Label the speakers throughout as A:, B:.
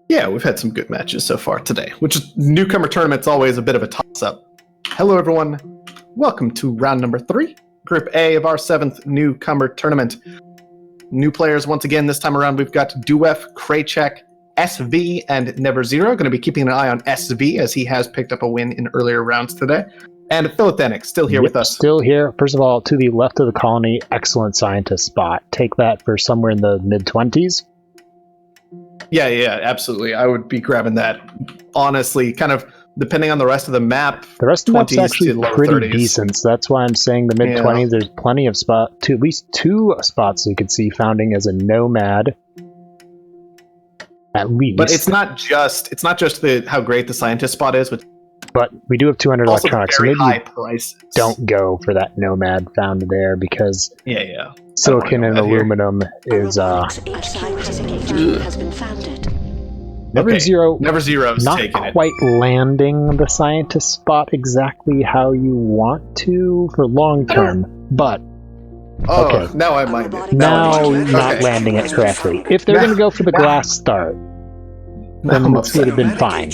A: Yeah, we've had some good matches so far today, which is newcomer tournament's always a bit of a toss-up. Hello, everyone. Welcome to round number 3, Group A of our 7th newcomer tournament. New players once again. This time around, we've got Duef, Krachek, SV, and NeverZero. Going to be keeping an eye on SV as he has picked up a win in earlier rounds today. And Philithenic, still here with us.
B: Still here. First of all, to the left of the colony, excellent scientist spot. Take that for somewhere in the mid-20s.
A: Yeah, absolutely. I would be grabbing that. Honestly, kind of depending on the rest of the map.
B: The rest of the map's actually pretty
A: 30s.
B: decent, so that's why I'm saying the mid-20s. Yeah. There's plenty of at least 2 spots you could see founding as a nomad. At least.
A: But it's not just how great the scientist spot is,
B: but we do have 200
A: also
B: electronics, so
A: very
B: maybe
A: high prices.
B: Don't go for that nomad found there because
A: yeah.
B: Silicon and aluminum is
A: NeverZero's
B: not quite landing the scientist spot exactly how you want to for long term, but okay.
A: Now I mind it.
B: Now not landing it correctly. If they're going to go for the glass start, then it would have been fine,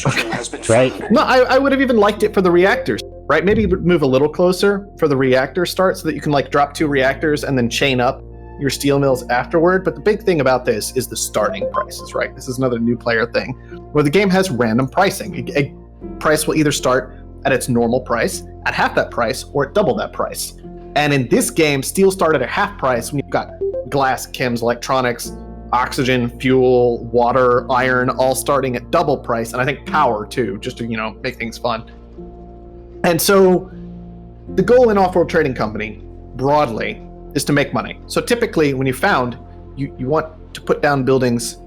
B: right?
A: No, I would have even liked it for the reactors, right? Maybe move a little closer for the reactor start so that you can drop 2 reactors and then chain up your steel mills afterward. But the big thing about this is the starting prices, right? This is another new player thing where the game has random pricing. A price will either start at its normal price, at half that price, or at double that price. And in this game, steel started at half price when you've got glass, chems, electronics, oxygen, fuel, water, iron, all starting at double price, and I think power too, just to make things fun. And so the goal in Offworld Trading Company, broadly, is to make money. So typically, when you found, you want to put down buildings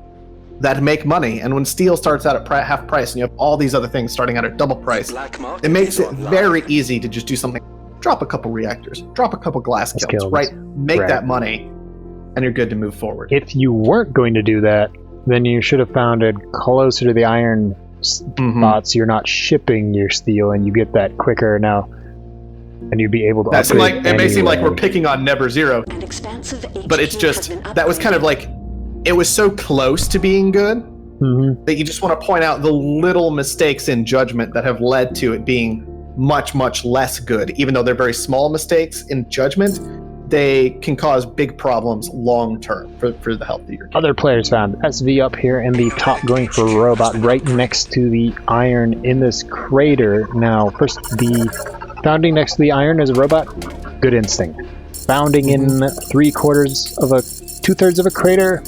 A: that make money, and when steel starts out at half price, and you have all these other things starting out at double price, it makes it very easy to just do something. Drop a couple reactors, drop a couple glass kilns, right? Make that money, and you're good to move forward.
B: If you weren't going to do that, then you should have founded closer to the iron spots. You're not shipping your steel, and you get that quicker now, and you'd be able to upgrade
A: it may seem like we're picking on NeverZero, but it's just, that was kind of it was so close to being good that you just want to point out the little mistakes in judgment that have led to it being much, much less good. Even though they're very small mistakes in judgment, they can cause big problems long term for the health of your game.
B: Other players found SV up here in the top going for a robot right next to the iron in this crater. Now, first, the founding next to the iron as a robot, good instinct. Founding in 2/3 of a crater,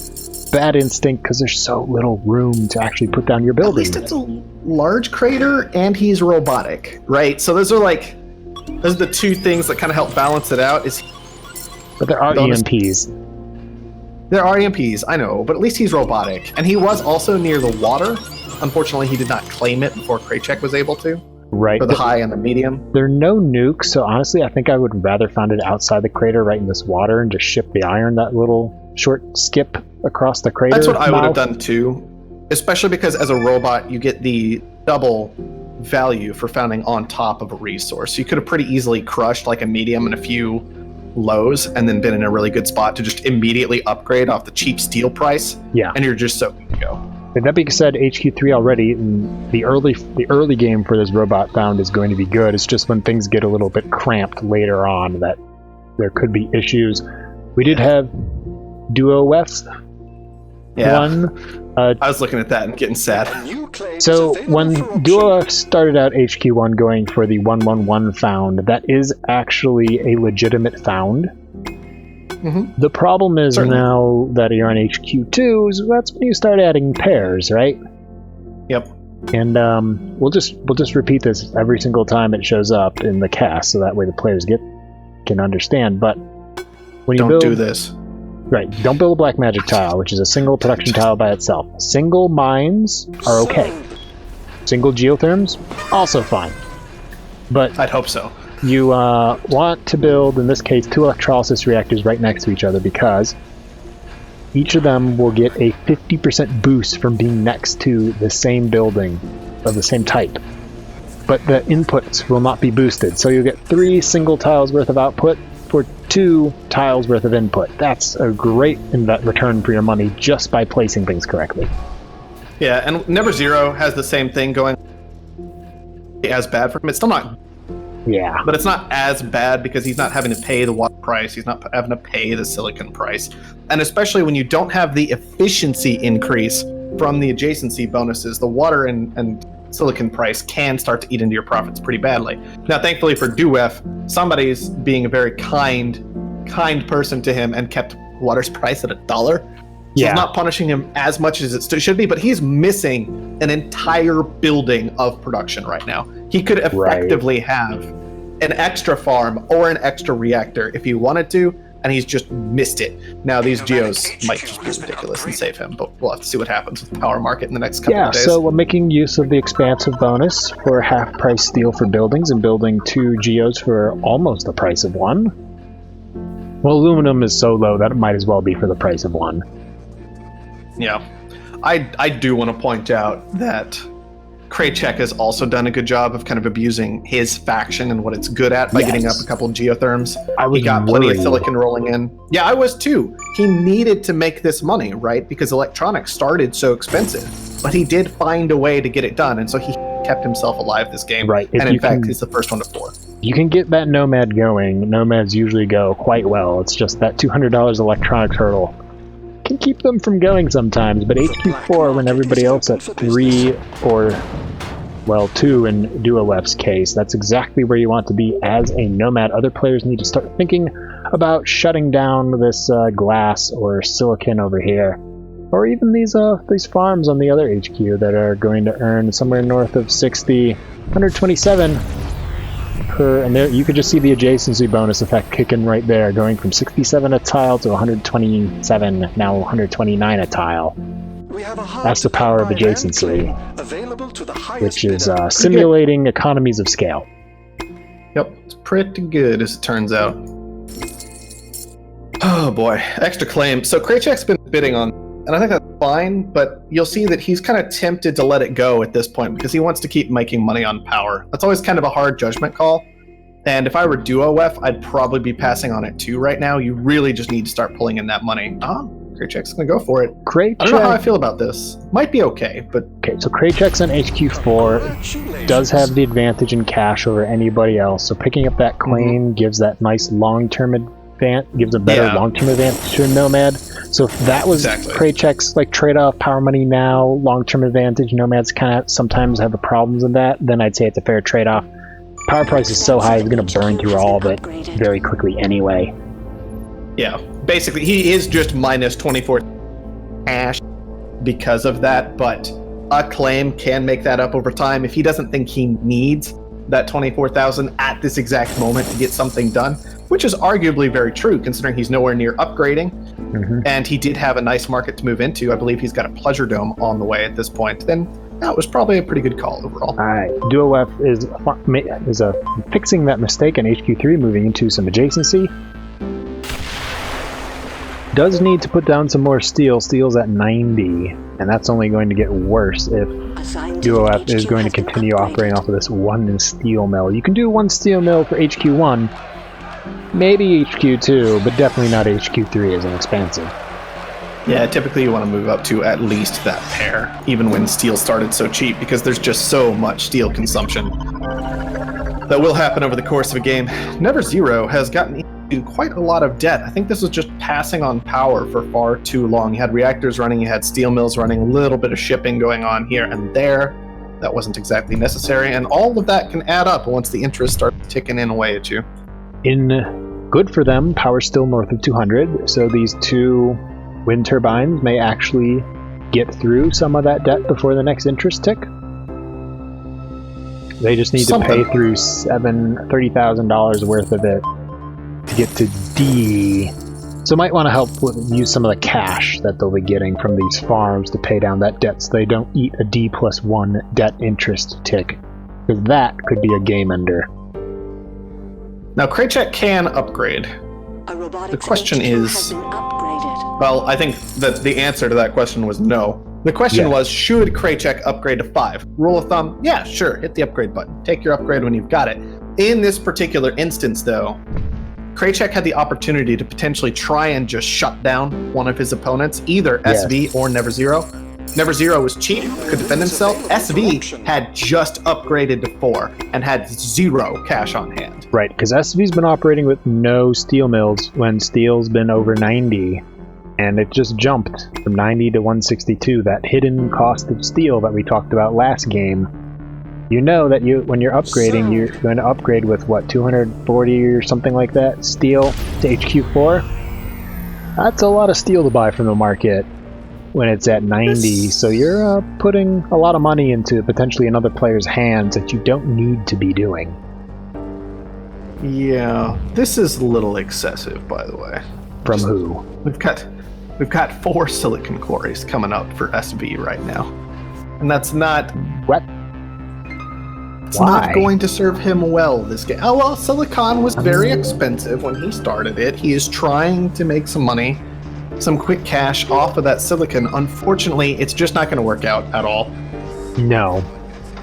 B: bad instinct because there's so little room to actually put down your building.
A: At least it's a large crater and he's robotic, right? So those are the 2 things that kind of help balance it out.
B: But there are EMPs.
A: There are EMPs, I know, but at least he's robotic. And he was also near the water. Unfortunately, he did not claim it before Krachek was able to.
B: Right.
A: For the high and the medium.
B: There are no nukes, so honestly, I think I would rather found it outside the crater, right in this water, and just ship the iron that little short skip across the crater.
A: That's what I would have done too. Especially because as a robot, you get the double value for founding on top of a resource. You could have pretty easily crushed a medium and a few lows and then been in a really good spot to just immediately upgrade off the cheap steel price.
B: Yeah.
A: And you're just so good to go.
B: That being said, HQ3 already, and the early game for this robot found is going to be good. It's just when things get a little bit cramped later on that there could be issues. We did have Duo West.
A: Yeah.
B: I
A: was looking at that and getting sad.
B: So when Duo started out HQ1 going for the 111 found, that is actually a legitimate found. The problem is now that you're on HQ2, that's when you start adding pairs, right?
A: Yep.
B: And we'll just repeat this every single time it shows up in the cast, so that way the players can understand. But when you
A: don't do this.
B: Right, don't build a black magic tile, which is a single production tile by itself. Single mines are okay. Single geotherms, also fine. But
A: I'd hope so.
B: You want to build, in this case, 2 electrolysis reactors right next to each other because each of them will get a 50% boost from being next to the same building of the same type. But the inputs will not be boosted, so you'll get 3 single tiles worth of output for 2 tiles worth of input. That's a great return for your money just by placing things correctly.
A: Yeah, and NeverZero has the same thing going as bad for him. It's still not,
B: Yeah.
A: but it's not as bad because he's not having to pay the water price. He's not having to pay the silicon price. And especially when you don't have the efficiency increase from the adjacency bonuses, the water and silicon price can start to eat into your profits pretty badly. Now, thankfully for Duef, somebody's being a very kind person to him and kept water's price at $1. So
B: Yeah.
A: it's not punishing him as much as it should be, but he's missing an entire building of production right now. He could effectively have an extra farm or an extra reactor if he wanted to, and he's just missed it. Now, these geos might just be ridiculous and save him, but we'll have to see what happens with the power market in the next couple of days.
B: So we're making use of the expansive bonus for half-price steel for buildings and building 2 geos for almost the price of 1. Well, aluminum is so low that it might as well be for the price of 1.
A: Yeah. I do want to point out that Krachek has also done a good job of kind of abusing his faction and what it's good at by getting up a couple of geotherms. He got plenty of silicon rolling in. Yeah, I was too. He needed to make this money, right? Because electronics started so expensive. But he did find a way to get it done, and so he kept himself alive this game.
B: Right.
A: And in fact, he's the first one to 4.
B: You can get that Nomad going. Nomads usually go quite well. It's just that $200 electronics hurdle can keep them from going sometimes, but HQ4 when everybody else at 3 or, well, 2 in DuoWef's case, that's exactly where you want to be as a Nomad. Other players need to start thinking about shutting down this glass or silicon over here, or even these farms on the other HQ that are going to earn somewhere north of 60, 127 per, and there you could just see the adjacency bonus effect kicking right there, going from 67 a tile to 127, now 129 a tile. That's the power of adjacency, which is simulating economies of scale.
A: Yep, it's pretty good as it turns out. Oh boy, extra claim. So Krachek's been bidding on, and I think that's fine, but you'll see that he's kind of tempted to let it go at this point because he wants to keep making money on power. That's always kind of a hard judgment call. And if I were DuoWef, I'd probably be passing on it too right now. You really just need to start pulling in that money. Krachek's going to go for it. I don't know how I feel about this. Might be okay, but...
B: Okay, so Krachek's on HQ4 does have the advantage in cash over anybody else, so picking up that claim gives that nice long-term advantage, gives a better long-term advantage to a Nomad. So if that was Krachek's trade-off, power money now, long-term advantage, Nomads kind of sometimes have the problems of that, then I'd say it's a fair trade-off. Power price is so high, it's going to burn through all of it very quickly anyway.
A: Yeah, basically, he is just minus 24 cash because of that, but a claim can make that up over time. If he doesn't think he needs that 24,000 at this exact moment to get something done, which is arguably very true considering he's nowhere near upgrading, and he did have a nice market to move into. I believe he's got a pleasure dome on the way at this point. Then that was probably a pretty good call overall.
B: All right, DuoWef is fixing that mistake on HQ3, moving into some adjacency. Does need to put down some more steel. Steel's at 90, and that's only going to get worse if DuoWef is going to continue operating off of this 1 steel mill. You can do 1 steel mill for HQ1, maybe HQ2, but definitely not HQ3 as an expansive.
A: Yeah, typically you want to move up to at least that pair, even when steel started so cheap, because there's just so much steel consumption that will happen over the course of a game. NeverZero has gotten into quite a lot of debt. I think this was just passing on power for far too long. You had reactors running, you had steel mills running, a little bit of shipping going on here and there. That wasn't exactly necessary, and all of that can add up once the interest starts ticking in away at you.
B: Good for them, power's still north of 200, so these 2 wind turbines may actually get through some of that debt before the next interest tick. They just need to pay through $30,000 worth of it to get to D. So might want to help use some of the cash that they'll be getting from these farms to pay down that debt so they don't eat a D+1 debt interest tick. Because that could be a game ender.
A: Now Krachek can upgrade. The question is... Well, I think that the answer to that question was no. The question was, should Krachek upgrade to 5? Rule of thumb, yeah, sure, hit the upgrade button. Take your upgrade when you've got it. In this particular instance, though, Krachek had the opportunity to potentially try and just shut down one of his opponents, either SV or NeverZero, NeverZero was cheap, could defend himself. SV had just upgraded to 4 and had 0 cash on hand.
B: Right, because SV's been operating with no steel mills when steel's been over 90, and it just jumped from 90 to 162. That hidden cost of steel that we talked about last game. You know that when you're upgrading, you're going to upgrade with, what, 240 or something like that steel to HQ4? That's a lot of steel to buy from the market when it's at 90, so you're putting a lot of money into potentially another player's hands that you don't need to be doing.
A: Yeah, this is a little excessive, by the way.
B: From who?
A: We've got 4 silicon quarries coming up for SV right now, and that's not
B: what.
A: It's not going to serve him well this game. Oh well, silicon was very expensive when he started it. He is trying to make some money, some quick cash off of that silicon. Unfortunately, it's just not going to work out at all.
B: No.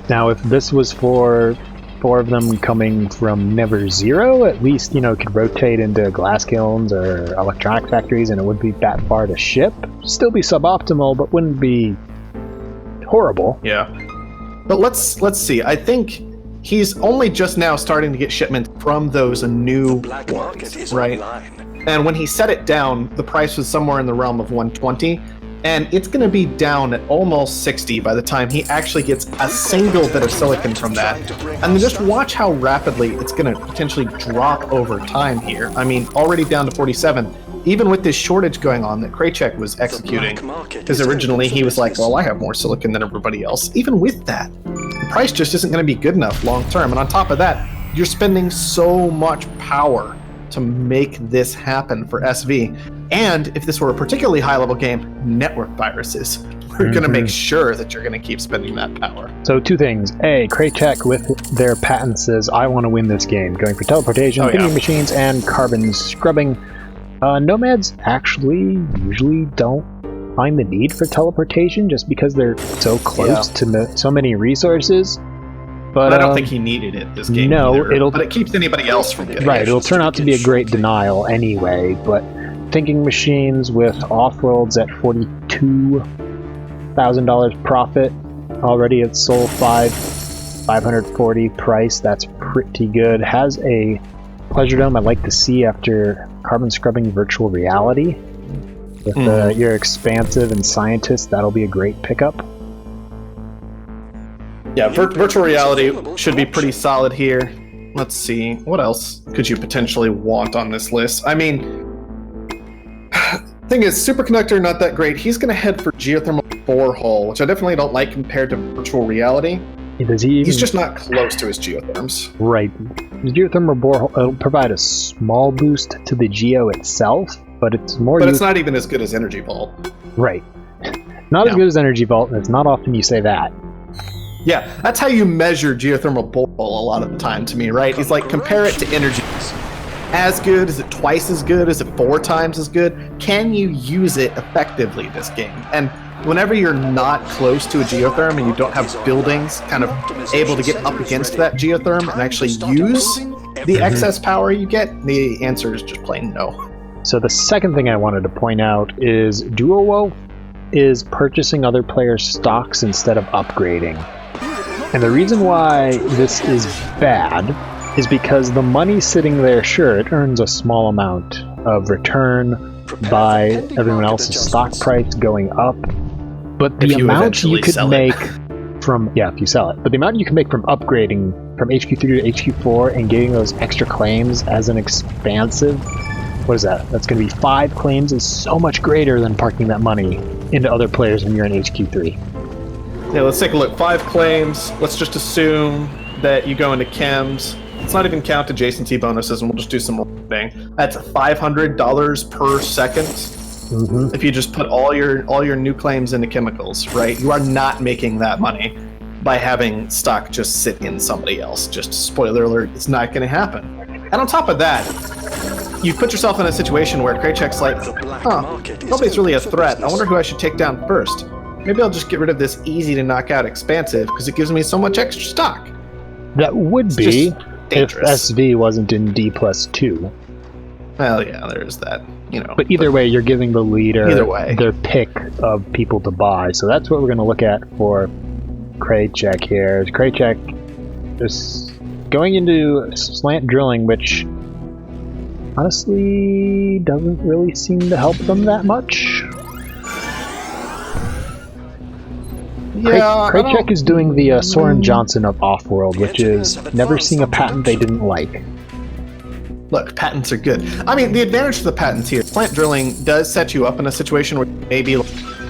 B: Now, if this was for 4 of them coming from NeverZero, at least, it could rotate into glass kilns or electronic factories, and it wouldn't be that far to ship. Still be suboptimal, but wouldn't be horrible.
A: Yeah. But let's see. I think he's only just now starting to get shipments from those new ones, right? And when he set it down, the price was somewhere in the realm of 120, and it's going to be down at almost 60 by the time he actually gets a single bit of silicon from that. And then just watch how rapidly it's going to potentially drop over time here. I mean, already down to 47. Even with this shortage going on that Krachek was executing, because originally he was like, well, I have more silicon than everybody else. Even with that, the price just isn't going to be good enough long term. And on top of that, you're spending so much power to make this happen for SV. And if this were a particularly high-level game, network viruses. We're going to make sure that you're going to keep spending that power.
B: So 2 things. A, Krachek with their patent says, I want to win this game. Going for teleportation, thinking machines, and carbon scrubbing. Nomads actually usually don't find the need for teleportation just because they're so close to so many resources. But
A: I don't think he needed it this game.
B: No,
A: either, but it keeps anybody else from getting it.
B: Right, it'll turn out to be a great denial anyway, but thinking machines with Offworlds at $42,000 profit, already at Soul 540 price, that's pretty good. Has a Pleasure Dome I'd like to see after carbon scrubbing virtual reality. With your expansive and scientist, that'll be a great pickup.
A: Yeah, virtual reality should be pretty solid here. Let's see, what else could you potentially want on this list? I mean, thing is, superconductor not that great. He's going to head for geothermal borehole, which I definitely don't like compared to virtual reality. He's just not close to his geotherms.
B: Right. The geothermal borehole will provide a small boost to the geo itself, but it's more.
A: But it's not even as good as Energy Vault.
B: Right. Not as good as Energy Vault, and it's not often you say that.
A: Yeah, that's how you measure geothermal borehole a lot of the time to me, right? It's like, compare it to energy. As good? Is it twice as good? Is it 4 times as good? Can you use it effectively this game? And whenever you're not close to a geotherm and you don't have buildings kind of able to get up against that geotherm and actually use the excess power you get, the answer is just plain no.
B: So the second thing I wanted to point out is Duo is purchasing other players' stocks instead of upgrading. And the reason why this is bad is because the money sitting there, sure, it earns a small amount of return by everyone else's stock price going up, but the amount you could make from, if you sell it, but the amount you can make from upgrading from HQ3 to HQ4 and getting those extra claims as an expansive, what is that? That's going to be 5 claims, is so much greater than parking that money into other players when you're in HQ3.
A: Yeah, let's take a look. 5 claims. Let's just assume that you go into chems. Let's not even count adjacency bonuses, and we'll just do some rounding. That's $500 per second. If you just put all your new claims into chemicals, right? You are not making that money by having stock just sit in somebody else. Just spoiler alert, it's not going to happen. And on top of that, you put yourself in a situation where Krachek's like, nobody's really a threat. I wonder who I should take down first. Maybe I'll just get rid of this easy to knock out expansive because it gives me so much extra stock.
B: That would be if SV wasn't in D+2.
A: Well, yeah, there's that.
B: But either way, you're giving the leader
A: Either way.
B: their pick of people to buy. So that's what we're going to look at for Krachek here. Krachek is going into slant drilling, which honestly doesn't really seem to help them that much.
A: Yeah,
B: Krachek is doing the Soren Johnson of Offworld, which is never seeing a patent they didn't like.
A: Look, patents are good. I mean, the advantage to the patents here, plant drilling does set you up in a situation where maybe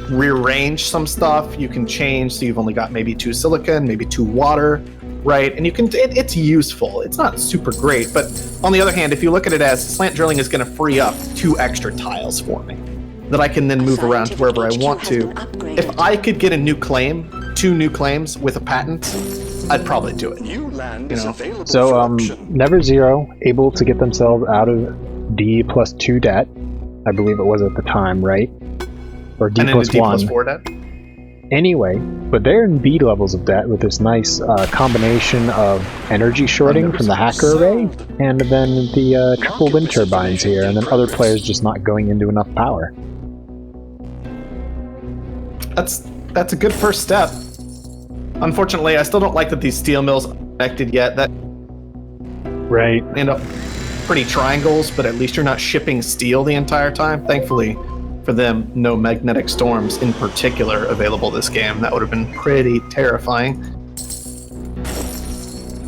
A: rearrange some stuff. You can change, so you've only got maybe 2 silicon, maybe 2 water, right? And you can, it's useful. It's not super great, but on the other hand, if you look at it as slant drilling is going to free up 2 extra tiles for me that I can then move around to wherever I want to. If I could get a new claim, 2 new claims with a patent, I'd probably do it.
B: So, NeverZero able to get themselves out of D+2 debt, I believe it was at the time, right? Or D+1.
A: And into D+4 debt.
B: Anyway, but they're in B levels of debt with this nice combination of energy shorting from the hacker array, and then the triple wind turbines here, and then other players just not going into enough power.
A: That's a good first step. Unfortunately, I still don't like that these steel mills aren't connected yet. That
B: right
A: end up pretty triangles, but at least you're not shipping steel the entire time. Thankfully for them, no magnetic storms in particular available this game. That would have been pretty terrifying.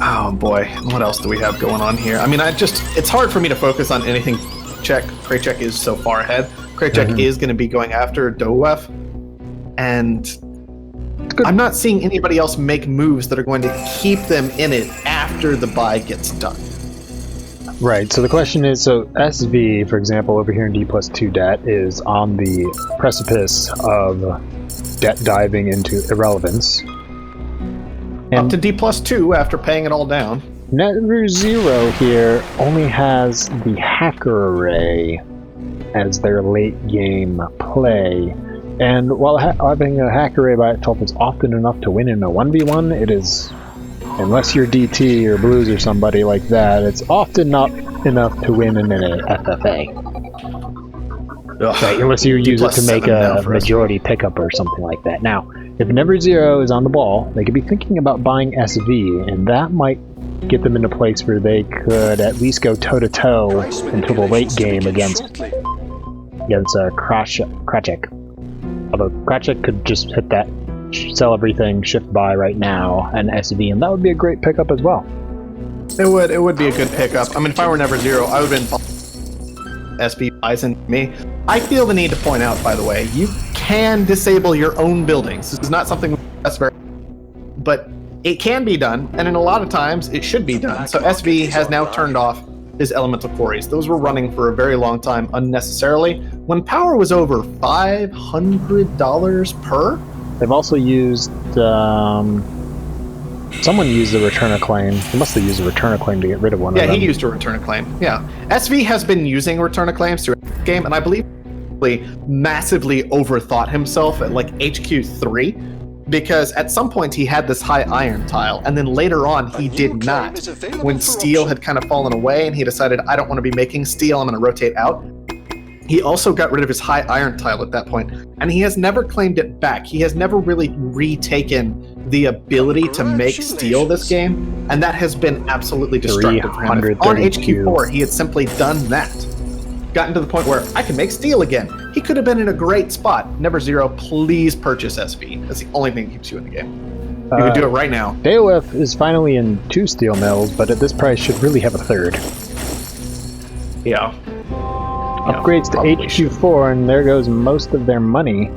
A: Oh boy, what else do we have going on here? I mean, it's hard for me to focus on anything. Krachek is so far ahead. Krachek is going to be going after Dowef, and I'm not seeing anybody else make moves that are going to keep them in it after the buy gets done.
B: Right, so the question is, so SV, for example, over here in D+2 debt, is on the precipice of debt diving into irrelevance. And
A: up to D+2 after paying it all down.
B: NeverZero here only has the hacker array as their late game play. And while having a hack array by itself is often enough to win in a 1v1, it is, unless you're DT or Blues or somebody like that, it's often not enough to win in an FFA. Right, unless you use it to make a majority pickup or something like that. Now, if NeverZero is on the ball, they could be thinking about buying SV, and that might get them in a place where they could at least go toe-to-toe until the late game against Krachek. Although Krachek could just hit that, sell everything, shift buy right now, and SV, and that would be a great pickup as well.
A: It would be a good pickup. I mean, if I were NeverZero, I would have been SV buys into me. I feel the need to point out, by the way, you can disable your own buildings. This is not something that's very, but it can be done, and in a lot of times it should be done. So SV has now turned off his elemental quarries. Those were running for a very long time unnecessarily. When power was over $500 per.
B: They've also used, someone used the returner claim. They must have used a returner claim to get rid of one of them.
A: Yeah, he used a returner claim. Yeah. SV has been using returner claims throughout the game, and I believe he massively overthought himself at like HQ3, because at some point he had this high iron tile, and then later on he did not. When steel had kind of fallen away and he decided, I don't want to be making steel, I'm going to rotate out. He also got rid of his high iron tile at that point, and he has never claimed it back. He has never really retaken the ability to make steel this game, and that has been absolutely destructive for him. On HQ4, he had simply done that. Gotten to the point where I can make steel again. He could have been in a great spot. NeverZero, please purchase SV. That's the only thing that keeps you in the game. You can do it right now.
B: Dowef is finally in 2 steel mills, but at this price should really have a 3rd.
A: Yeah.
B: Upgrades to HQ4, and there goes most of their money.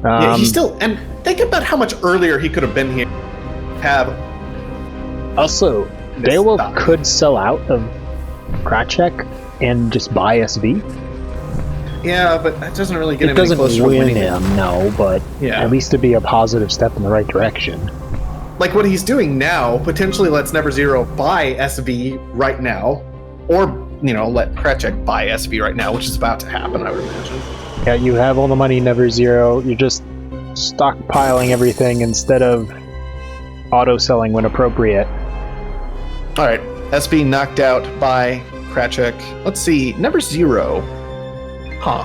A: Yeah, he's still, and think about how much earlier he could have been here.
B: Also, Dowef could sell out of Krachek and just buy SV.
A: Yeah, but that doesn't really get him any closer to winning.
B: It doesn't win him, no, but at least to be a positive step in the right direction.
A: Like what he's doing now potentially lets NeverZero buy SV right now, or let Krachek buy SV right now, which is about to happen, I would imagine.
B: Yeah, you have all the money, NeverZero. You're just stockpiling everything instead of auto-selling when appropriate.
A: All right, SV knocked out by Krachek. Let's see, NeverZero. Huh.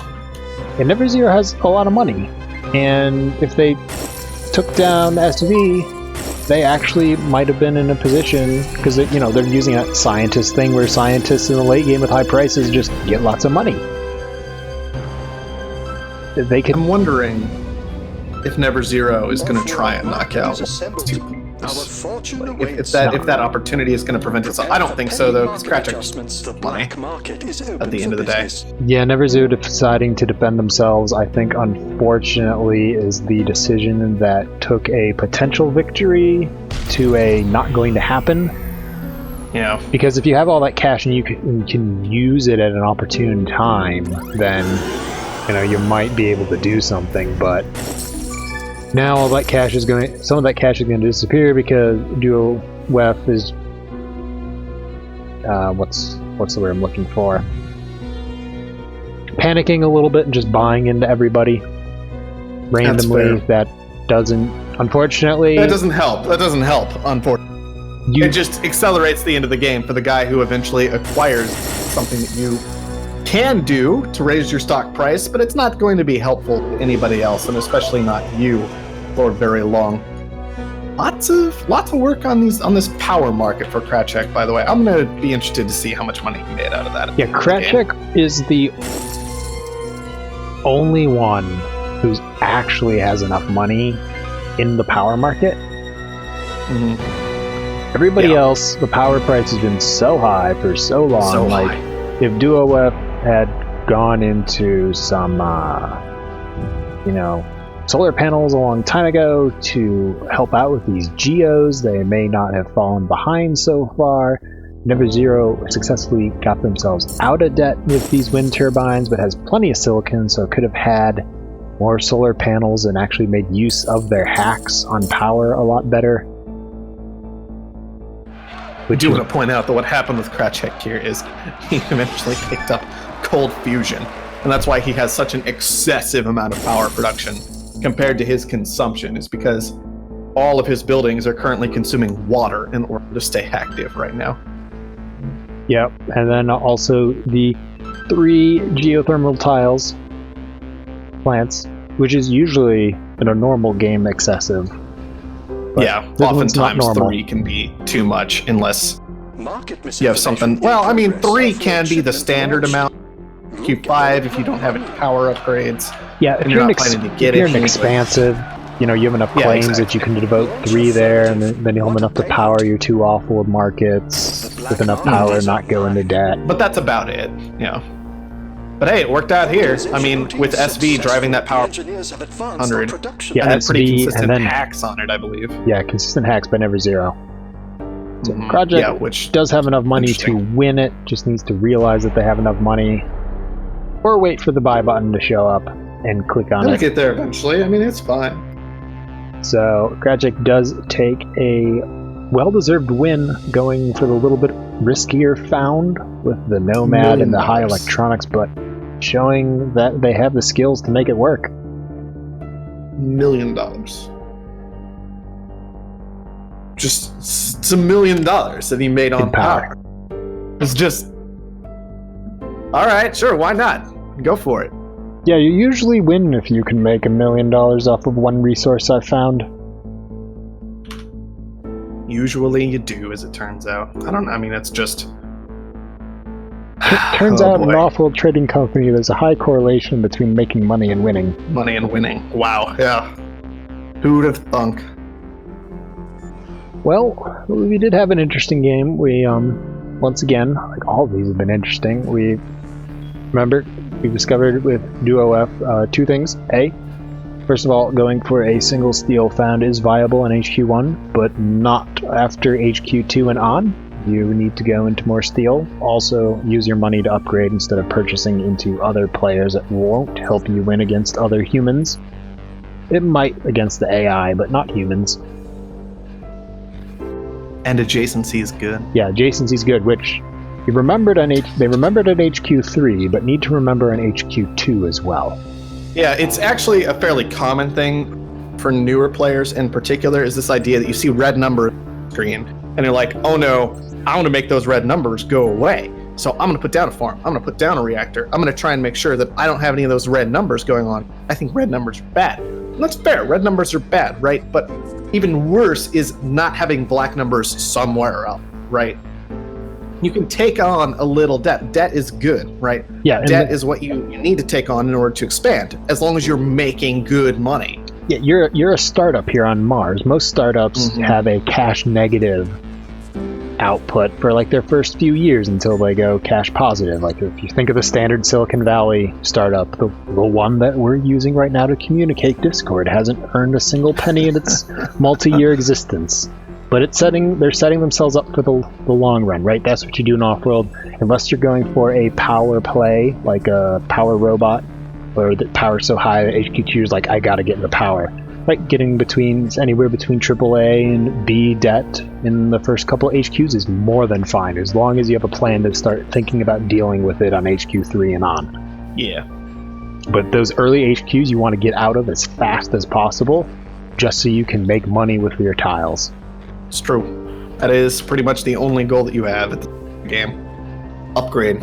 B: And NeverZero has a lot of money. And if they took down SV, they actually might have been in a position, because they're using that scientist thing where scientists in the late game with high prices just get lots of money. I'm
A: wondering if NeverZero is going to try and knock out if that opportunity is going to prevent itself. I don't think so, though, because Krachek's money at the end of the day.
B: Yeah, NeverZero deciding to defend themselves, I think, unfortunately, is the decision that took a potential victory to a not going to happen.
A: Yeah.
B: Because if you have all that cash and you can use it at an opportune time, then you might be able to do something, but now all that cash is some of that cash is going to disappear because Duo WEF is what's the word I'm looking for? Panicking a little bit and just buying into everybody randomly. That doesn't help. Unfortunately.
A: It just accelerates the end of the game for the guy who eventually acquires something that you can do to raise your stock price, but it's not going to be helpful to anybody else, and especially not you, for very long. Lots of work on this power market for Krachek, by the way. I'm going to be interested to see how much money he made out of that.
B: Yeah, Krachek is the only one who actually has enough money in the power market.
A: Mm-hmm.
B: Everybody else, the power price has been so high for so long. If DuoWeb had gone into some, solar panels a long time ago to help out with these geos, they may not have fallen behind so far. NeverZero successfully got themselves out of debt with these wind turbines, but has plenty of silicon, so could have had more solar panels and actually made use of their hacks on power a lot better.
A: We do want to point out that what happened with Krachek here is he eventually picked up cold fusion, and that's why he has such an excessive amount of power production compared to his consumption, is because all of his buildings are currently consuming water in order to stay active right now.
B: Yep, and then also the 3 geothermal tiles plants, which is usually in a normal game excessive. But
A: yeah, oftentimes 3 can be too much unless you have something. Well, I mean, 3 can be the standard amount. Q5 if you don't have any power upgrades.
B: Yeah, if you're an expansive, you have enough claims that you can devote 3 there, and then you'll have enough to power your 2 Offworld markets with enough power, not go into debt.
A: But that's about it, But hey, it worked out here. I mean, with SV driving that power 100,
B: yeah,
A: and then pretty
B: SV,
A: consistent
B: and then
A: hacks on it, I believe.
B: Yeah, consistent hacks by NeverZero. So
A: Mm-hmm.
B: Krachek
A: which
B: does have enough money to win it, just needs to realize that they have enough money, or wait for the buy button to show up and click on
A: It'll
B: it.
A: get there eventually. I mean, it's fine.
B: So Krachek does take a well-deserved win, going for the little bit riskier found with the Nomad and the high electronics, but showing that they have the skills to make it work.
A: $1 million. Just it's $1 million that he made on power. It's just all right, sure, why not? Go for it.
B: Yeah, you usually win if you can make $1 million off of one resource I've found.
A: Usually you do, as it turns out. I mean, it's just...
B: It turns out in an Offworld trading company, there's a high correlation between making money and winning.
A: Money and winning. Wow, yeah. Who would have thunk?
B: Well, we did have an interesting game. We, once again, like all of these have been interesting. We discovered with DuoF 2 things. First of all, going for a single steel found is viable in HQ1, but not after HQ2 and on. You need to go into more steel. Also, use your money to upgrade instead of purchasing into other players that won't help you win against other humans. It might against the AI, but not humans.
A: And adjacency is good.
B: Yeah, adjacency is good, which they remembered at HQ3, but need to remember in HQ2 as well.
A: Yeah, it's actually a fairly common thing for newer players in particular, is this idea that you see red number screen, and you're like, oh no, I want to make those red numbers go away. So I'm going to put down a farm. I'm going to put down a reactor. I'm going to try and make sure that I don't have any of those red numbers going on. I think red numbers are bad. And that's fair. Red numbers are bad, right? But even worse is not having black numbers somewhere else, right? You can take on a little debt. Debt is good, right?
B: Yeah.
A: Debt is what you need to take on in order to expand, as long as you're making good money.
B: Yeah, you're a startup here on Mars. Most startups have a cash negative output for like their first few years until they go cash positive. Like if you think of the standard Silicon Valley startup, the one that we're using right now to communicate, Discord, hasn't earned a single penny in its multi-year existence. But they're setting themselves up for the long run, right? That's what you do in Offworld. Unless you're going for a power play, like a power robot, or the power so high that HQ2 is like, I gotta get into power. Right, getting anywhere between AAA and B debt in the first couple of HQs is more than fine, as long as you have a plan to start thinking about dealing with it on HQ3 and on.
A: Yeah.
B: But those early HQs you want to get out of as fast as possible, just so you can make money with your tiles.
A: It's true. That is pretty much the only goal that you have at the game. Upgrade.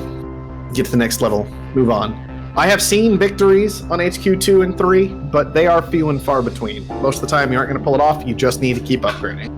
A: Get to the next level. Move on. I have seen victories on HQ2 and 3, but they are few and far between. Most of the time, you aren't going to pull it off. You just need to keep upgrading.